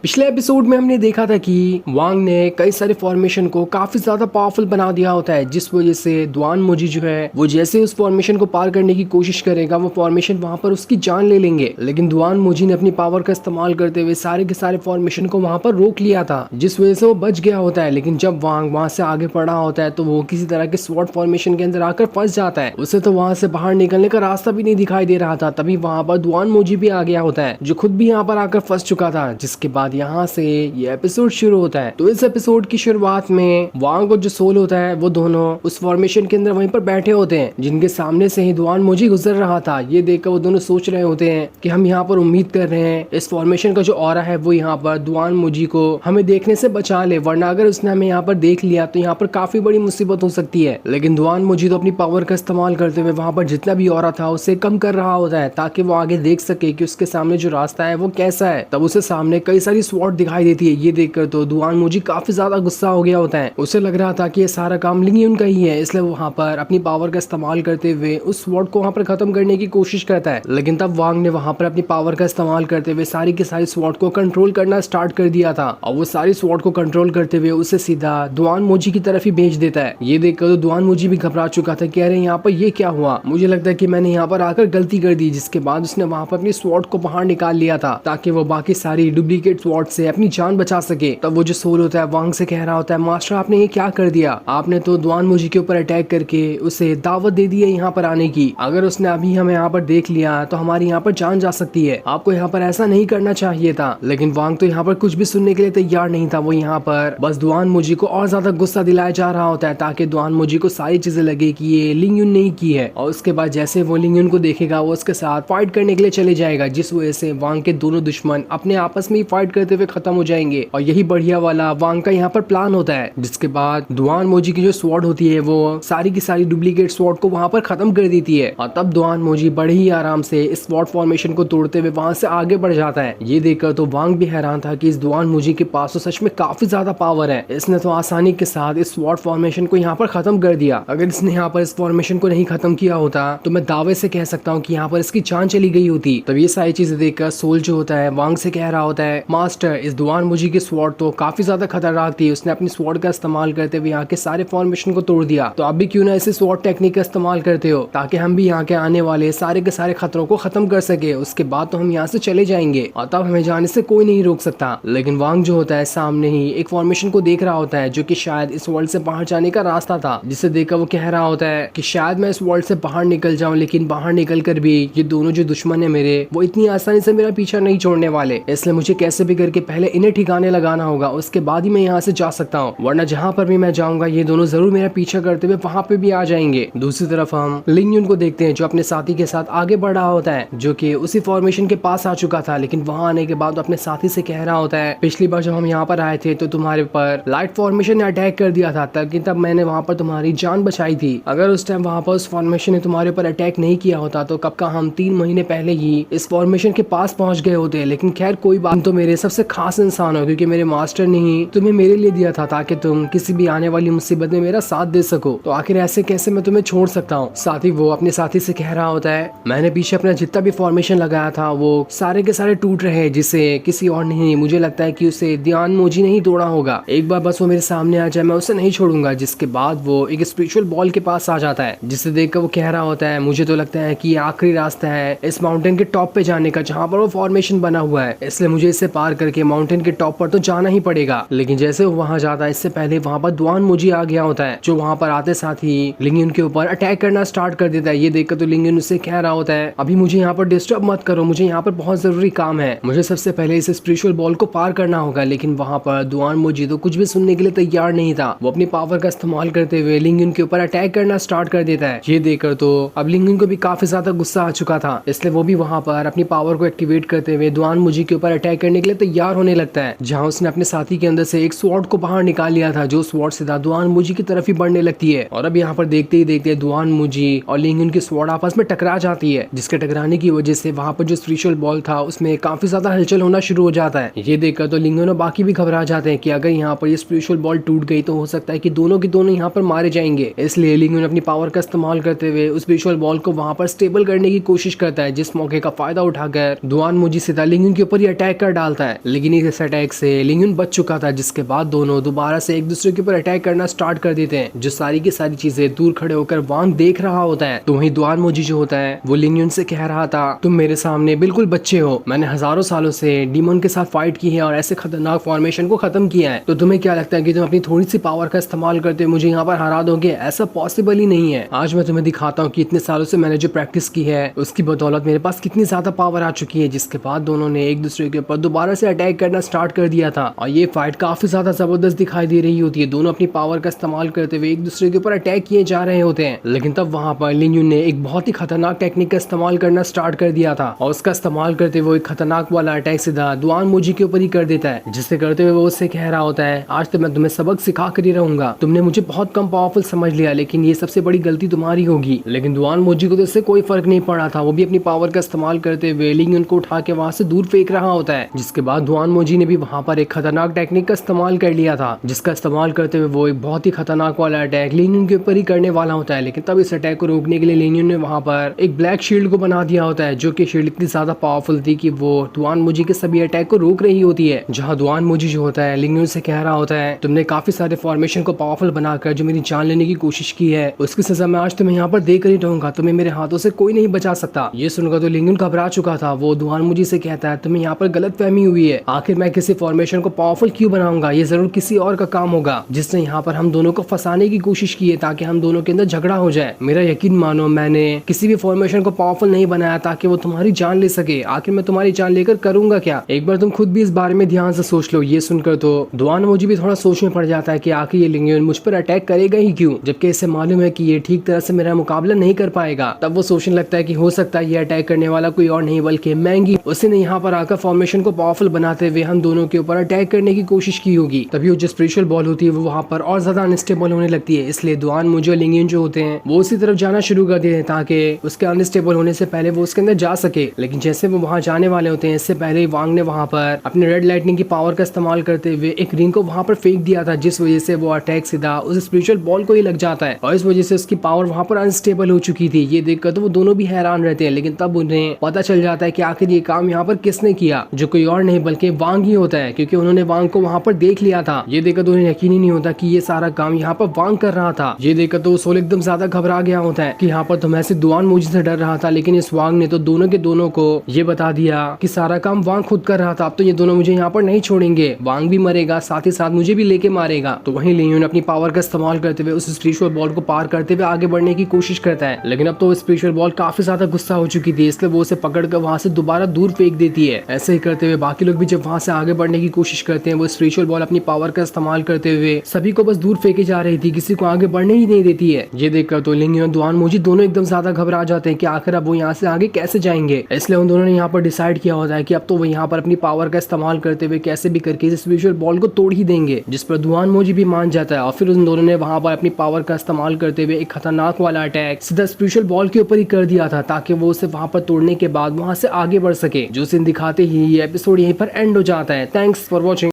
पिछले एपिसोड में हमने देखा था कि वांग ने कई सारे फॉर्मेशन को काफी ज्यादा पावरफुल बना दिया होता है, जिस वजह से दुआन मोजी जो है वो जैसे उस फॉर्मेशन को पार करने की कोशिश करेगा वो फॉर्मेशन वहां पर उसकी जान ले लेंगे। लेकिन दुआन मोजी ने अपनी पावर का इस्तेमाल करते हुए सारे के सारे फॉर्मेशन को वहां पर रोक लिया था, जिस वजह से वो बच गया होता है। लेकिन जब वांग वहां से आगे बढ़ा होता है तो वो किसी तरह के स्वॉर्ड फॉर्मेशन के अंदर आकर फंस जाता है। उसे तो वहां से बाहर निकलने का रास्ता भी नहीं दिखाई दे रहा था। तभी वहां पर दुआन मोजी भी आ गया होता है, जो खुद भी यहाँ पर आकर फंस चुका था। जिसके बाद यहाँ से ये एपिसोड शुरू होता है। तो इस एपिसोड की शुरुआत में वांग और जो सोल होता है वो दोनों उस फॉर्मेशन के अंदर वहीं पर बैठे होते हैं, जिनके सामने से ही दुआन मोजी गुजर रहा था। ये देखकर वो दोनों सोच रहे होते हैं कि हम यहाँ पर उम्मीद कर रहे हैं इस फॉर्मेशन का जो ऑरा है वो यहाँ पर दुआन मोजी को हमें देखने से बचा ले, वरना अगर उसने हमें यहाँ पर देख लिया तो यहाँ पर काफी बड़ी मुसीबत हो सकती है। लेकिन दुआन मोजी तो अपनी पावर का इस्तेमाल करते हुए वहां पर जितना भी ऑरा था उसे कम कर रहा होता है, ताकि वो आगे देख सके कि उसके सामने जो रास्ता है वो कैसा है। तब उसे सामने कई सारी स्वॉर्ड दिखाई देती है। ये देखकर तो दुआन मोजी काफी ज्यादा गुस्सा हो गया होता है। उसे लग रहा था कि ये सारा काम लिंग का ही है, इसलिए वो वहां पर अपनी पावर का इस्तेमाल करते हुए उस स्वॉर्ड को वहां पर खत्म करने की कोशिश करता है। लेकिन तब वांग ने वहां पर अपनी पावर का इस्तेमाल करते हुए सारी की सारी स्वॉर्ड को कंट्रोल करना स्टार्ट कर दिया था, और वो सारी स्वॉर्ड को कंट्रोल करते हुए उसे सीधा दुआन मोजी की तरफ ही भेज देता है। ये देखकर तो दुआन मोजी भी घबरा चुका था कि अरे यहाँ पर ये क्या हुआ, मुझे लगता है कि मैंने यहाँ पर आकर गलती कर दी। जिसके बाद उसने वहां पर अपनी स्वॉर्ड को बाहर निकाल लिया था, ताकि वो बाकी सारी डुप्लीकेट स्वॉर्ड से अपनी जान बचा सके। तब वो जो सोल होता है वांग से कह रहा होता है, मास्टर आपने ये क्या कर दिया, आपने तो दुआन मोजी के ऊपर अटैक करके उसे दावत दे दी है यहाँ पर आने की। अगर उसने अभी हमें यहाँ पर देख लिया तो हमारी यहाँ पर जान जा सकती है, आपको यहाँ पर ऐसा नहीं करना चाहिए था। लेकिन वांग तो यहाँ पर कुछ भी सुनने के लिए तैयार नहीं था। वो यहाँ पर बस दुआन मोजी को और ज्यादा गुस्सा दिलाया जा रहा होता है, ताकि दुआन मोजी को सारी चीजें लगे कि ये लिंग युन नहीं की है। और उसके बाद जैसे वो लिंग युन को देखेगा वो उसके साथ फाइट करने के लिए चले जाएगा, जिस वजह से वांग के दोनों दुश्मन अपने आपस में ही फाइट करते हुए खत्म हो जाएंगे। और यही बढ़िया वाला वांग का यहाँ पर प्लान होता है। जिसके बाद दुआन मोजी की जो स्वॉर्ड होती है वो सारी की सारी डुप्लीकेट स्वॉर्ड को वहां पर खत्म कर देती है। और तब दुआन मोजी बड़े ही आराम से इस स्वॉर्ड फॉर्मेशन को तोड़ते हुए वहां से आगे बढ़ जाता है। ये देखकर तो वांग भी हैरान था कि इस दुआन मोजी के पास तो सच में काफी ज्यादा पावर है, इसने तो आसानी के साथ इस स्वॉर्ड फॉर्मेशन को यहाँ पर खत्म कर दिया। अगर इसने यहाँ पर इस फॉर्मेशन को नहीं खत्म किया होता तो मैं दावे से कह सकता हूँ कि यहाँ पर इसकी जान चली गई होती। तब ये सारी चीजें देखकर सोल जो होता है वांग से कह रहा होता है, मास्टर इस दुआन मोजी की स्वॉर्ड तो काफी ज्यादा खतरनाक थी, उसने अपनी स्वॉर्ड का इस्तेमाल करते हुए यहाँ के सारे फॉर्मेशन को तोड़ दिया। तो आप भी क्यों ना इसे स्वॉर्ड टेक्निक का इस्तेमाल करते हो, ताकि हम भी यहाँ के आने वाले सारे के सारे खतरों को खत्म कर सके। उसके बाद तो हम यहाँ से चले जाएंगे और तब हमें जाने से कोई नहीं रोक सकता। लेकिन वांग जो होता है सामने ही एक फॉर्मेशन को देख रहा होता है, जो कि शायद इस वर्ल्ड से बाहर जाने का रास्ता था। जिसे देखकर वो कह रहा होता है कि शायद मैं इस वर्ल्ड से बाहर निकल जाऊं, लेकिन बाहर निकल कर भी ये दोनों जो दुश्मन है मेरे, वो इतनी आसानी से मेरा पीछा नहीं छोड़ने वाले। इसलिए मुझे कैसे भी करके पहले इन्हें ठिकाने लगाना होगा, उसके बाद ही मैं यहाँ से जा सकता हूँ, वरना जहाँ पर भी मैं जाऊंगा ये दोनों जरूर मेरा पीछा करते हुए वहाँ पे भी आ जाएंगे। दूसरी तरफ हम लिंग युन को देखते हैं, जो अपने साथी के साथ आगे बढ़ रहा होता है, जो कि उसी फॉर्मेशन के पास आ चुका था। लेकिन वहाँ आने के बाद अपने साथी से कह रहा होता है, पिछली बार जब हम यहाँ पर आए थे तो तुम्हारे पर लाइट फॉर्मेशन ने अटैक कर दिया था, लेकिन तब मैंने वहाँ पर तुम्हारी जान बचाई थी। अगर उस टाइम वहाँ पर उस फॉर्मेशन ने तुम्हारे ऊपर अटैक नहीं किया होता तो कब का हम 3 महीने पहले ही इस फॉर्मेशन के पास पहुंच गए होते। लेकिन खैर कोई बात, तो मेरे सबसे खास इंसान हो, क्योंकि मेरे मास्टर ने ही तुम्हें मेरे लिए दिया था, ताकि तुम किसी भी आने वाली मुसीबत में मेरा साथ दे सको। तो आखिर ऐसे कैसे मैं तुम्हें छोड़ सकता हूँ। साथ ही वो अपने साथी से कह रहा होता है, मैंने पीछे अपना जितना भी फॉर्मेशन लगाया था वो सारे के सारे टूट रहे हैं, जिसे किसी और नहीं, मुझे लगता है कि उसे दुआन मोजी नहीं तोड़ा होगा। एक बार बस वो मेरे सामने आ जाए मैं उसे नहीं छोड़ूंगा। जिसके बाद वो एक स्पिरिचुअल बॉल के पास आ जाता है, जिसे देखकर वो कह रहा होता है, मुझे तो लगता है कि आखिरी रास्ता है इस माउंटेन के टॉप पे जाने का, जहाँ पर वो फॉर्मेशन बना हुआ है, इसलिए मुझे इसे पार करके माउंटेन के टॉप पर तो जाना ही पड़ेगा। लेकिन जैसे वो वहां जाता है इससे पहले वहां पर दुआन मोजी आ गया होता है, जो वहां पर आते साथ ही लिंग युन के ऊपर अटैक करना स्टार्ट कर देता है। ये देखकर तो लिंग युन उससे कह रहा होता है, अभी मुझे यहाँ पर डिस्टर्ब मत करो, मुझे यहाँ पर बहुत जरूरी काम है, मुझे सबसे पहले इस स्पिरिचुअल बॉल को पार करना होगा। लेकिन वहां पर दुआन मोजी तो कुछ भी सुनने के लिए तैयार नहीं था। वो अपनी पावर का इस्तेमाल करते हुए लिंग युन के ऊपर अटैक करना स्टार्ट कर देता है। ये देखकर तो अब लिंग युन को भी काफी ज्यादा गुस्सा आ चुका था, इसलिए वो भी वहां पर अपनी पावर को एक्टिवेट करते हुए दुआन मोजी के ऊपर अटैक करने के लिए तैयार होने लगता है। जहाँ उसने अपने साथी के अंदर से एक स्वॉर्ड को बाहर निकाल लिया था, जो स्वॉर्ड सीधा दुआन मोजी की तरफ ही बढ़ने लगती है। और अब यहाँ पर देखते ही देखते दुआन मोजी और लिंग युन की स्वॉर्ड आपस में टकरा जाती है, जिसके टकराने की वजह से वहां पर जो स्पिरिचुअल बॉल था उसमें काफी ज्यादा हलचल होना शुरू हो जाता है। ये देखकर तो लिंग युन और बाकी भी घबरा जाते हैं कि अगर यहाँ पर ये स्पिरिचुअल बॉल टूट गई तो हो सकता है कि दोनों के दोनों यहाँ पर मारे जाएंगे। इसलिए लिंग युन अपनी पावर का इस्तेमाल करते हुए उस स्पिरिचुअल बॉल को वहां पर स्टेबल करने की कोशिश करता है, जिस मौके का फायदा उठाकर दुआन मोजी सीधा लिंग युन के ऊपर ही अटैक कर डालता है। है, लेकिन इस अटैक से लिंगयुन बच चुका था, जिसके बाद दोनों दोबारा से एक दूसरे के ऊपर अटैक करना स्टार्ट कर देते हैं। जो सारी की सारी चीजें दूर खड़े होकर वांग देख रहा होता है। तो वहीं दुआन मोजी जो होता है वो लिंगयुन से कह रहा था, तुम मेरे सामने बिल्कुल बच्चे हो, मैंने हजारों सालों से डीमन के साथ फाइट की है और ऐसे खतरनाक फॉर्मेशन को खत्म किया है। तो तुम्हें क्या लगता है कि तुम अपनी थोड़ी सी पावर का इस्तेमाल करते हुए मुझे यहाँ पर हरा दोगे? ऐसा पॉसिबल ही नहीं है। आज मैं तुम्हें दिखाता हूँ कि इतने सालों से मैंने जो प्रैक्टिस की है उसकी बदौलत मेरे पास कितनी ज्यादा पावर आ चुकी है। जिसके बाद दोनों ने एक दूसरे के ऊपर दोबारा से अटैक करना स्टार्ट कर दिया था और ये फाइट काफी ज्यादा जबरदस्त दिखाई दे रही होती है। दोनों अपनी पावर का इस्तेमाल करते हुए एक दूसरे के ऊपर अटैक किए जा रहे होते हैं। लेकिन तब वहां पर लिंगयुन ने एक बहुत ही खतरनाक टेक्निक का इस्तेमाल करना स्टार्ट कर दिया था और उसका इस्तेमाल करते हुए एक खतरनाक वाला अटैक सीधा दुआन मोजी के ऊपर ही कर देता है। जिससे करते हुए वो उससे कह रहा होता है, आज तो मैं तुम्हें सबक सिखा कर ही रहूंगा, तुमने मुझे बहुत कम पावरफुल समझ लिया, लेकिन ये सबसे बड़ी गलती तुम्हारी होगी। लेकिन दुआन मोजी को तो इससे कोई फर्क नहीं पड़ा था। वो भी अपनी पावर का इस्तेमाल करते हुए लिंगयुन को उठा के वहां से दूर फेंक रहा होता है। जिसके बाद दुआन मोजी ने भी वहां पर एक खतरनाक टेक्निक का इस्तेमाल कर लिया था, जिसका इस्तेमाल करते हुए वो एक बहुत ही खतरनाक वाला अटैक लिंगयुन के ऊपर ही करने वाला होता है। लेकिन तब इस अटैक को रोकने के लिए लिंगयुन ने वहां पर एक ब्लैक शील्ड को बना दिया होता है, जो कि शील्ड इतनी ज्यादा पावरफुल थी कि वो दुआन मोजी के सभी अटैक को रोक रही होती है। जहां दुआन मोजी जो होता है लिंगयुन से कह रहा होता है, तुमने काफी सारे फॉर्मेशन को पावरफुल बनाकर जो मेरी जान लेने की कोशिश की है उसकी सजा मैं आज तुम्हें यहाँ पर देकर ही रहूंगा, तुम्हें मेरे हाथों से कोई नहीं बचा सकता। ये सुनकर तो लिंगयुन घबरा चुका था। वो दुआन मोजी से कहता है, तुम्हें यहाँ पर गलत फहमी हुई है, आखिर मैं किसी फॉर्मेशन को पावरफुल क्यों बनाऊंगा? ये जरूर किसी और का काम होगा जिसने यहाँ पर हम दोनों को फंसाने की कोशिश की है ताकि हम दोनों के अंदर झगड़ा हो जाए। मेरा यकीन मानो, मैंने किसी भी फॉर्मेशन को पावरफुल नहीं बनाया ताकि वो तुम्हारी जान ले सके। आखिर मैं तुम्हारी जान लेकर करूंगा क्या? एक बार तुम खुद भी इस बारे में ध्यान से सोच लो। ये सुनकर तो दुआन मोजी भी थोड़ा सोच में पड़ जाता है कि आखिर ये लिंगयुन मुझ पर अटैक करेगा ही क्यों, जबकि इसे मालूम है कि ये ठीक तरह से मेरा मुकाबला नहीं कर पाएगा। तब वो सोचने लगता है कि हो सकता है ये अटैक करने वाला कोई और नहीं बल्कि मैंगी, उसने यहाँ पर आकर फॉर्मेशन को पावरफुल बनाते हुए हम दोनों के ऊपर अटैक करने की कोशिश की होगी। तभी वो जो स्पिरिचुअल बॉल होती है वो वहाँ पर और ज्यादा अनस्टेबल होने लगती है। इसलिए दुआन मोजी और लिंगयुन जो होते हैं वो उसी तरफ जाना शुरू कर देते हैं ताकि उसके अनस्टेबल होने से पहले वो उसके अंदर जा सके। लेकिन जैसे वो वहाँ जाने वाले होते हैं इससे पहले वांग ने वहाँ पर अपने रेड लाइटनिंग की पावर का इस्तेमाल करते हुए एक रिंग को वहाँ पर फेंक दिया था, जिस वजह से वो अटैक सीधा उस स्पिरिचुअल बॉल को ही लग जाता है और इस वजह से उसकी पावर वहाँ पर अनस्टेबल हो चुकी थी। ये देखकर तो वो दोनों भी हैरान रहते हैं। लेकिन तब उन्हें पता चल जाता है कि आखिर ये काम यहाँ पर किसने किया, जो कोई और नहीं बल्कि वांग ही होता है, क्योंकि उन्होंने वांग को वहाँ पर देख लिया था। ये देखकर तो उन्हें यकीन ही नहीं होता कि ये सारा काम यहाँ पर वांग कर रहा था। ये देखकर तो सोल एकदम ज्यादा घबरा गया होता है कि यहाँ पर तो मैं सिर्फ दुआन मोजी से डर रहा था, लेकिन इस वांग ने तो दोनों के दोनों को ये बता दिया कि सारा काम वांग खुद कर रहा था। अब तो ये दोनों मुझे यहाँ पर नहीं छोड़ेंगे, वांग भी मरेगा साथ ही साथ मुझे भी लेके मारेगा। तो वहीं लिंगयुन अपनी पावर का इस्तेमाल करते हुए उस स्पिरिचुअल बॉल को पार करते हुए आगे बढ़ने की कोशिश करता है। लेकिन अब तो स्पिरिचुअल बॉल काफी ज्यादा गुस्सा हो चुकी थी, इसलिए वो उसे पकड़कर वहां से दोबारा दूर फेंक देती है। ऐसे ही करते हुए बाकी लोग भी जब वहां से आगे बढ़ने की कोशिश करते हैं, वो स्पिरिचुअल बॉल अपनी पावर का इस्तेमाल करते हुए सभी को बस दूर फेंके जा रही थी, किसी को आगे बढ़ने ही नहीं देती है। ये देखकर तो लिंगयुन और दुआन मोजी दोनों एकदम ज्यादा घबरा जाते हैं कि आखिर अब वो यहाँ से आगे कैसे जाएंगे। इसलिए उन दोनों ने यहाँ पर डिसाइड किया होता है कि अब तो वो यहाँ पर अपनी पावर का इस्तेमाल करते हुए कैसे भी करके इस स्पिरिचुअल बॉल को तोड़ ही देंगे, जिस पर दुआन मोजी भी मान जाता है। और फिर उन दोनों ने वहां पर अपनी पावर का इस्तेमाल करते हुए एक खतरनाक वाला अटैक सीधा स्पिरिचुअल बॉल के ऊपर ही कर दिया था ताकि वो उसे वहां पर तोड़ने के बाद वहां से आगे बढ़ सके। जो सीन दिखाते ही ये एपिसोड यहीं पर एंड हो जाता है। Thanks for watching.